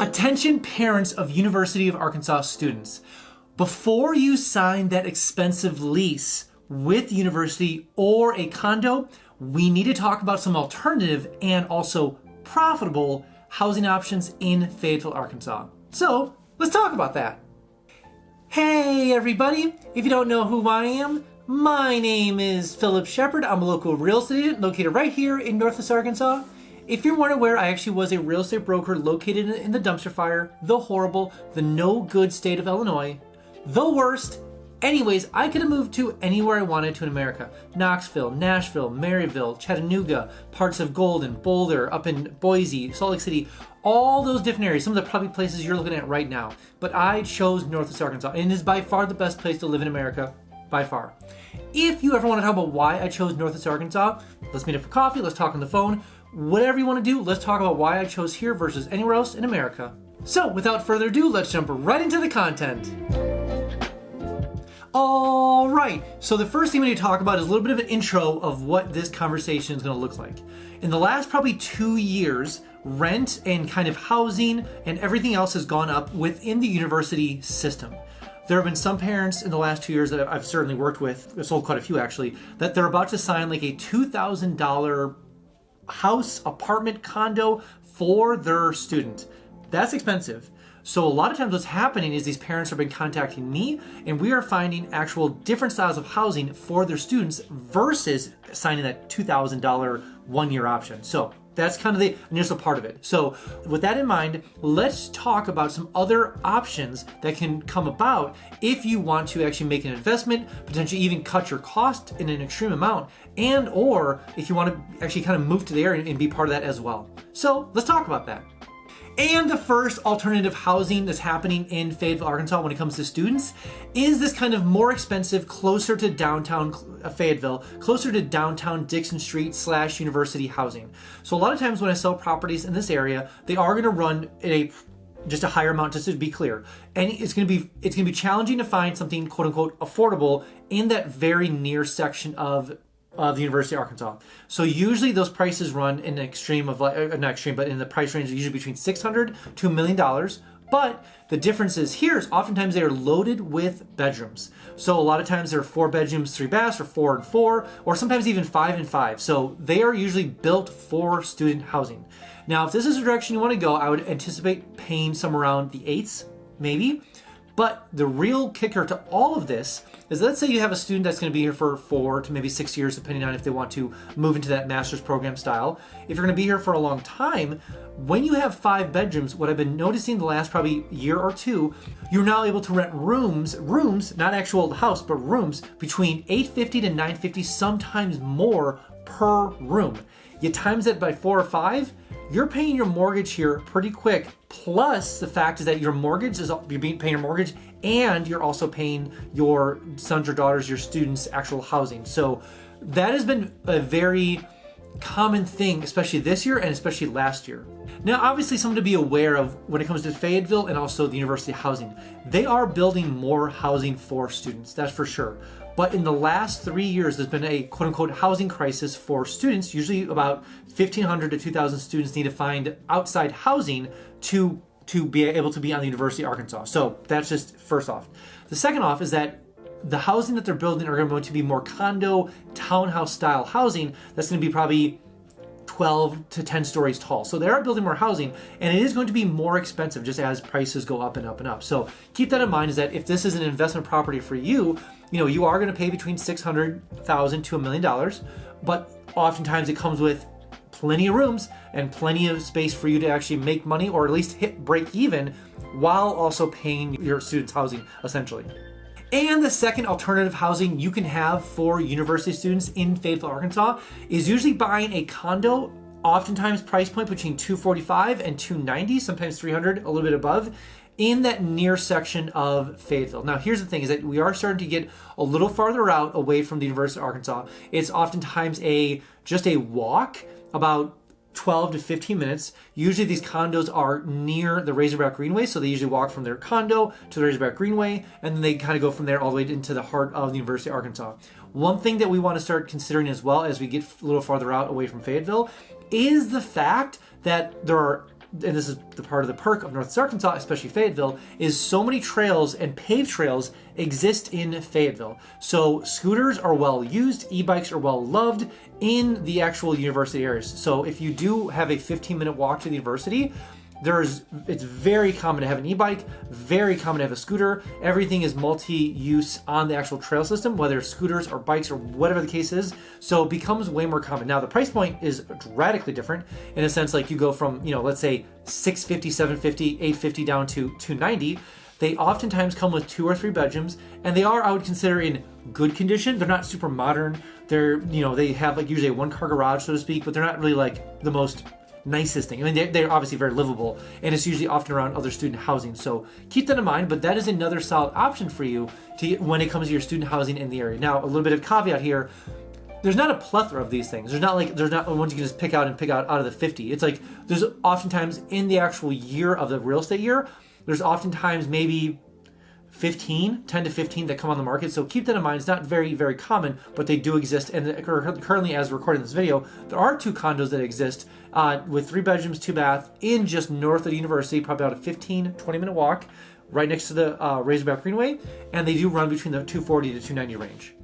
Attention parents of University of Arkansas students. Before you sign that expensive lease with the university or a condo, we need to talk about some alternative and also profitable housing options in Fayetteville, Arkansas. So let's talk about that. Hey everybody, if you don't know who I am, my name is Phillip Shepard. I'm a local real estate agent located right here in Northwest Arkansas. If you weren't aware, I actually was a real estate broker located in the dumpster fire, the horrible, the no good state of Illinois, the worst. Anyways, I could have moved to anywhere I wanted to in America. Knoxville, Nashville, Maryville, Chattanooga, parts of Golden, Boulder, up in Boise, Salt Lake City, all those different areas, some of the probably places you're looking at right now. But I chose Northwest Arkansas, and it is by far the best place to live in America, by far. If you ever want to talk about why I chose Northwest Arkansas, let's meet up for coffee, let's talk on the phone. Whatever you want to do, let's talk about why I chose here versus anywhere else in America. So without further ado, let's jump right into the content. All right, so the first thing we need to talk about is a little bit of an intro of what this conversation is going to look like. In the last probably 2 years, rent and kind of housing and everything else has gone up within the university system. There have been some parents in the last 2 years that I've certainly worked with, I've sold quite a few actually, that they're about to sign like a $2,000 house, apartment, condo for their student. That's expensive. So a lot of times what's happening is these parents have been contacting me and we are finding actual different styles of housing for their students versus signing that $2,000 1-year option. So that's kind of the initial part of it. So with that in mind, let's talk about some other options that can come about if you want to actually make an investment, potentially even cut your cost in an extreme amount, and or if you want to actually kind of move to the area and be part of that as well. So let's talk about that. And the first alternative housing that's happening in Fayetteville, Arkansas when it comes to students is this kind of more expensive, closer to downtown Fayetteville, closer to downtown Dixon Street / university housing. So a lot of times when I sell properties in this area, they are going to run at just a higher amount, just to be clear. And it's going to be challenging to find something quote unquote affordable in that very near section of the University of Arkansas. So usually those prices run in an extreme of not extreme, but in the price range usually between $600 to $1 million. But the difference is here is oftentimes they are loaded with bedrooms. So a lot of times they're 4 bedrooms, 3 baths, or 4 and 4, or sometimes even 5 and 5. So they are usually built for student housing. Now, if this is the direction you want to go, I would anticipate paying somewhere around the 8s, maybe. But the real kicker to all of this is, let's say you have a student that's going to be here for 4 to maybe 6 years, depending on if they want to move into that master's program style. If you're going to be here for a long time, when you have 5 bedrooms, what I've been noticing the last probably year or two, you're now able to rent rooms, not actual house, but rooms between $850 to $950, sometimes more per room. You times that by 4 or 5, you're paying your mortgage here pretty quick. Plus the fact is that your mortgage is, you're paying your mortgage and you're also paying your sons or daughters, your students' actual housing. So that has been a very common thing, especially this year and especially last year. Now, obviously something to be aware of when it comes to Fayetteville and also the university housing. They are building more housing for students, that's for sure. But in the last 3 years, there's been a quote unquote housing crisis for students. Usually about 1,500 to 2,000 students need to find outside housing to be able to be on the University of Arkansas. So that's just first off. The second off is that the housing that they're building are going to be more condo, townhouse style housing. That's going to be probably 12 to 10 stories tall. So they are building more housing and it is going to be more expensive just as prices go up and up and up. So keep that in mind, is that if this is an investment property for you, you are going to pay between $600,000 to $1 million, but oftentimes it comes with plenty of rooms and plenty of space for you to actually make money or at least hit break even while also paying your students' housing essentially. And the second alternative housing you can have for university students in Fayetteville, Arkansas is usually buying a condo, oftentimes price point between $245 and $290, sometimes $300, a little bit above, in that near section of Fayetteville. Now, here's the thing, is that we are starting to get a little farther out away from the University of Arkansas. It's oftentimes just a walk, about 12 to 15 minutes. Usually these condos are near the Razorback Greenway, so they usually walk from their condo to the Razorback Greenway, and then they kind of go from there all the way into the heart of the University of Arkansas. One thing that we want to start considering as well as we get a little farther out away from Fayetteville is the fact that there are and this is the part of the perk of Northwest Arkansas, especially Fayetteville, is so many trails and paved trails exist in Fayetteville. So scooters are well used, e-bikes are well loved in the actual university areas. So if you do have a 15-minute walk to the university, it's very common to have an e-bike, very common to have a scooter. Everything is multi-use on the actual trail system, whether it's scooters or bikes or whatever the case is. So it becomes way more common. Now the price point is radically different in a sense, like you go from, let's say $650, $750, $850 down to $290. They oftentimes come with 2 or 3 bedrooms, and they are, I would consider, in good condition. They're not super modern. They're, they have like usually a 1-car garage, so to speak, but they're not really like the most nicest thing. I mean, they're obviously very livable, and it's usually often around other student housing. So keep that in mind, but that is another solid option for you to get when it comes to your student housing in the area. Now, a little bit of caveat here. There's not a plethora of these things. There's not ones you can just pick out out of the 50. It's like there's oftentimes in the actual year of the real estate year, there's oftentimes maybe 10 to 15 that come on the market. So keep that in mind. It's not very, very common, but they do exist. And currently, as we're recording this video, there are 2 condos that exist with 3 bedrooms, 2 bath in just north of the university, probably about a 15-20-minute walk right next to the Razorback Greenway. And they do run between the 240 to 290 range.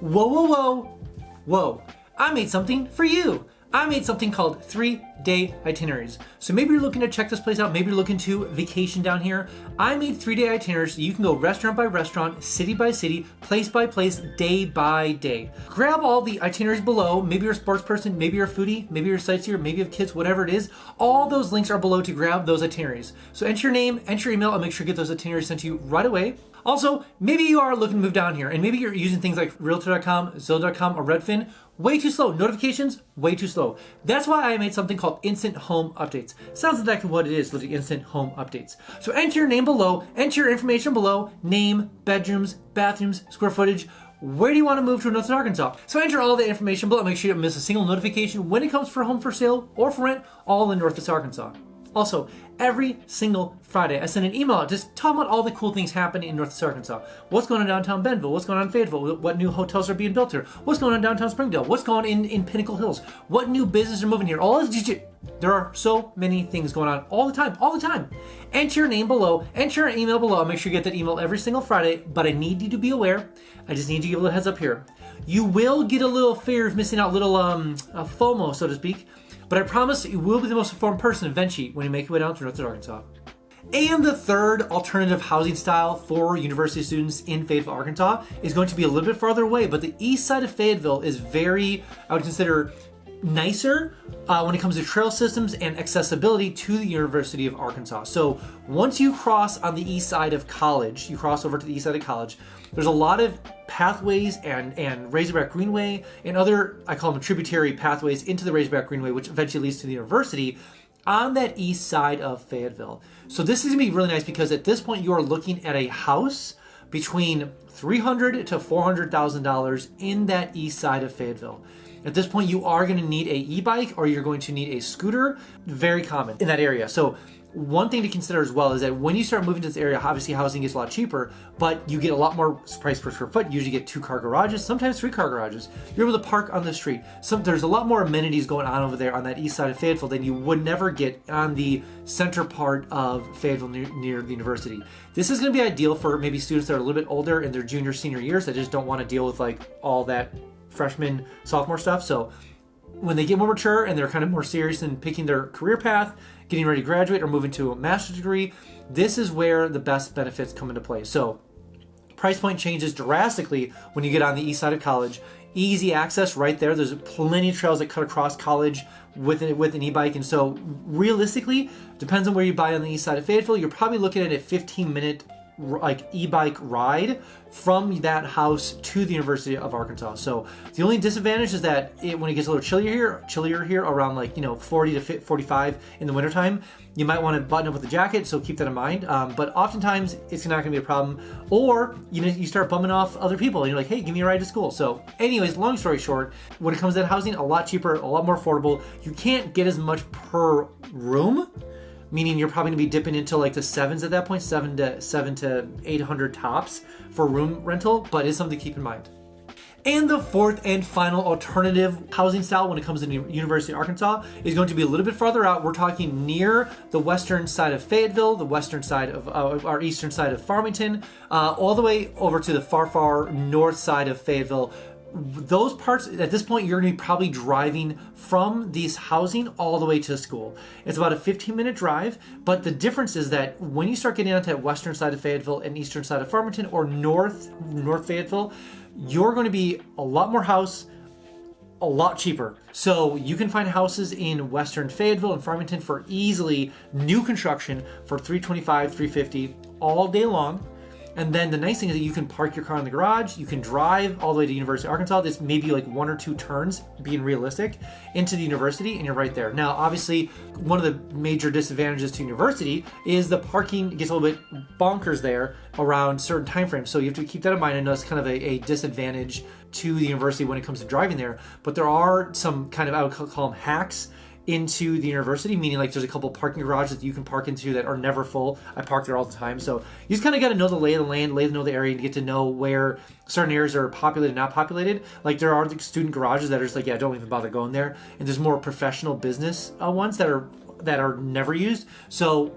Whoa, whoa, whoa, whoa. I made something for you. I made something called 3-day itineraries. So maybe you're looking to check this place out. Maybe you're looking to vacation down here. I made 3-day itineraries so you can go restaurant by restaurant, city by city, place by place, day by day. Grab all the itineraries below. Maybe you're a sports person, maybe you're a foodie, maybe you're a sightseer, maybe you have kids, whatever it is. All those links are below to grab those itineraries. So enter your name, enter your email, and make sure you get those itineraries sent to you right away. Also, maybe you are looking to move down here, and maybe you're using things like Realtor.com, Zillow.com, or Redfin. Way too slow. Notifications, way too slow. That's why I made something called Instant Home Updates. Sounds exactly what it is, literally Instant Home Updates. So enter your name below, enter your information below, name, bedrooms, bathrooms, square footage. Where do you want to move to in Northwest Arkansas? So enter all the information below. Make sure you don't miss a single notification when it comes for home for sale or for rent, all in Northwest Arkansas. Also, every single Friday, I send an email out just talking about all the cool things happening in Northwest Arkansas. What's going on downtown Bentonville? What's going on in Fayetteville? What new hotels are being built here? What's going on downtown Springdale? What's going on in Pinnacle Hills? What new businesses are moving here? All this, there are so many things going on all the time. Enter your name below, enter your email below. Make sure you get that email every single Friday, but I need you to be aware. I just need you to give a little heads up here. You will get a little fear of missing out, little FOMO, so to speak. But I promise you will be the most informed person eventually when you make your way down to Northwest Arkansas. And the third alternative housing style for university students in Fayetteville, Arkansas is going to be a little bit farther away, but the east side of Fayetteville is very, I would consider, nicer when it comes to trail systems and accessibility to the University of Arkansas. So once you cross on the east side of college, you cross over to the east side of college, there's a lot of pathways and Razorback Greenway and other, I call them tributary pathways into the Razorback Greenway, which eventually leads to the university on that east side of Fayetteville. So this is gonna be really nice because at this point you are looking at a house between $300,000 to $400,000 in that east side of Fayetteville. At this point, you are going to need a e-bike or you're going to need a scooter. Very common in that area. So one thing to consider as well is that when you start moving to this area, obviously housing gets a lot cheaper, but you get a lot more price per square foot. You usually get 2-car garages, sometimes 3-car garages. You're able to park on the street. There's a lot more amenities going on over there on that east side of Fayetteville than you would never get on the center part of Fayetteville near the university. This is going to be ideal for maybe students that are a little bit older in their junior, senior years that just don't want to deal with like all that freshman, sophomore stuff. So when they get more mature and they're kind of more serious in picking their career path, getting ready to graduate or moving to a master's degree, this is where the best benefits come into play. So price point changes drastically when you get on the east side of college. Easy access right there. There's plenty of trails that cut across college with an e-bike. And so realistically, depends on where you buy on the east side of Fayetteville, you're probably looking at a 15-minute like e-bike ride from that house to the University of Arkansas. So the only disadvantage is that when it gets a little chillier here around 40 to 45 in the wintertime, you might want to button up with a jacket, so keep that in mind. But oftentimes it's not going to be a problem. Or you start bumming off other people and you're like, hey, give me a ride to school. So anyways, long story short, when it comes to that housing, a lot cheaper, a lot more affordable. You can't get as much per room, meaning you're probably gonna be dipping into like the sevens at that point, 700 to 800 tops for room rental, but it's something to keep in mind. And the fourth and final alternative housing style when it comes to University of Arkansas is going to be a little bit farther out. We're talking near the western side of Fayetteville, the western side of our eastern side of Farmington, all the way over to the far north side of Fayetteville. Those parts, at this point, you're going to be probably driving from these housing all the way to school. It's about a 15-minute drive, but the difference is that when you start getting onto that western side of Fayetteville and eastern side of Farmington or north Fayetteville, you're going to be a lot more house, a lot cheaper. So you can find houses in western Fayetteville and Farmington for easily new construction for $325, $350 all day long. And then the nice thing is that you can park your car in the garage, you can drive all the way to University of Arkansas. This may be like 1 or 2 turns, being realistic, into the university, and you're right there. Now, obviously, one of the major disadvantages to university is the parking gets a little bit bonkers there around certain time frames. So you have to keep that in mind. I know it's kind of a disadvantage to the university when it comes to driving there, but there are some kind of, I would call them hacks into the university, meaning like there's a couple parking garages that you can park into that are never full. I park there all the time. So you just kind of got to know the lay of the land, know the area, and get to know where certain areas are populated, not populated. Like there are the student garages that are just like, yeah, don't even bother going there. And there's more professional business ones that are never used. So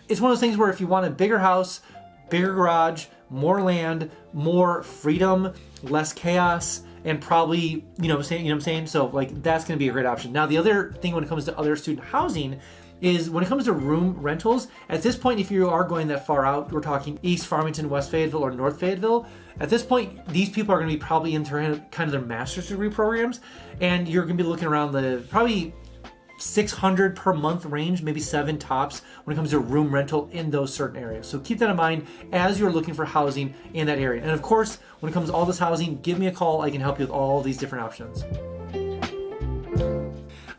it's one of those things where if you want a bigger house, bigger garage, more land, more freedom, less chaos, and probably, you know what I'm saying? So like that's going to be a great option. Now, the other thing when it comes to other student housing is when it comes to room rentals, at this point, if you are going that far out, we're talking East Farmington, West Fayetteville, or North Fayetteville, at this point, these people are going to be probably into kind of their master's degree programs, and you're going to be looking around the probably $600 per month range, maybe 7 tops when it comes to room rental in those certain areas. So keep that in mind as you're looking for housing in that area. And of course, when it comes to all this housing, give me a call. I can help you with all these different options.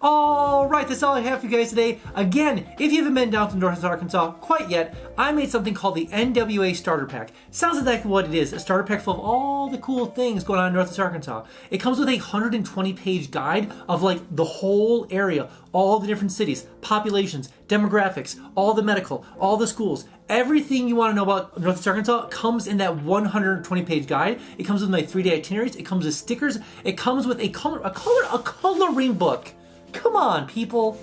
All right, that's all I have for you guys today. Again, if you haven't been down to Northwest Arkansas quite yet, I made something called the NWA Starter Pack. Sounds exactly what it is, a starter pack full of all the cool things going on in Northwest Arkansas. It comes with a 120-page guide of like the whole area, all the different cities, populations, demographics, all the medical, all the schools. Everything you want to know about Northwest Arkansas comes in that 120-page guide. It comes with my 3-day itineraries. It comes with stickers. It comes with a coloring book. Come on, people.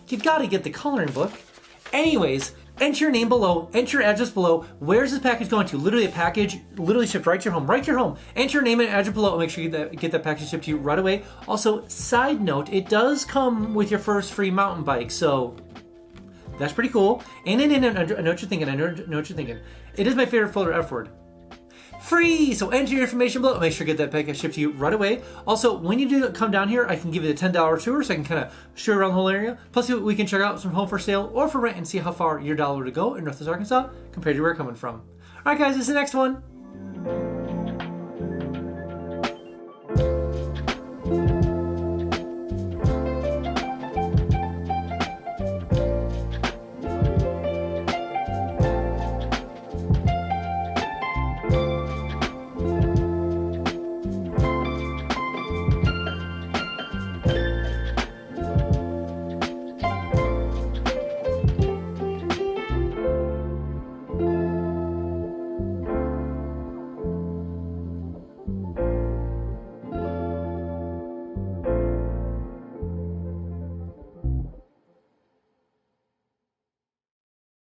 You've got to get the coloring book. Anyways, enter your name below, enter your address below. Where's this package going to? Literally a package, literally shipped right to your home. Right to your home. Enter your name and address below and make sure you get that package shipped to you right away. Also, side note, it does come with your first free mountain bike, so that's pretty cool. And I know what you're thinking. I know what you're thinking. It is my favorite folder F word. Free! So enter your information below. Make sure to get that package shipped to you right away. Also, when you do come down here, I can give you a $10 tour so I can kind of show you around the whole area. Plus, we can check out some home for sale or for rent and see how far your dollar to go in Northwest Arkansas compared to where you're coming from. All right, guys, this is the next one.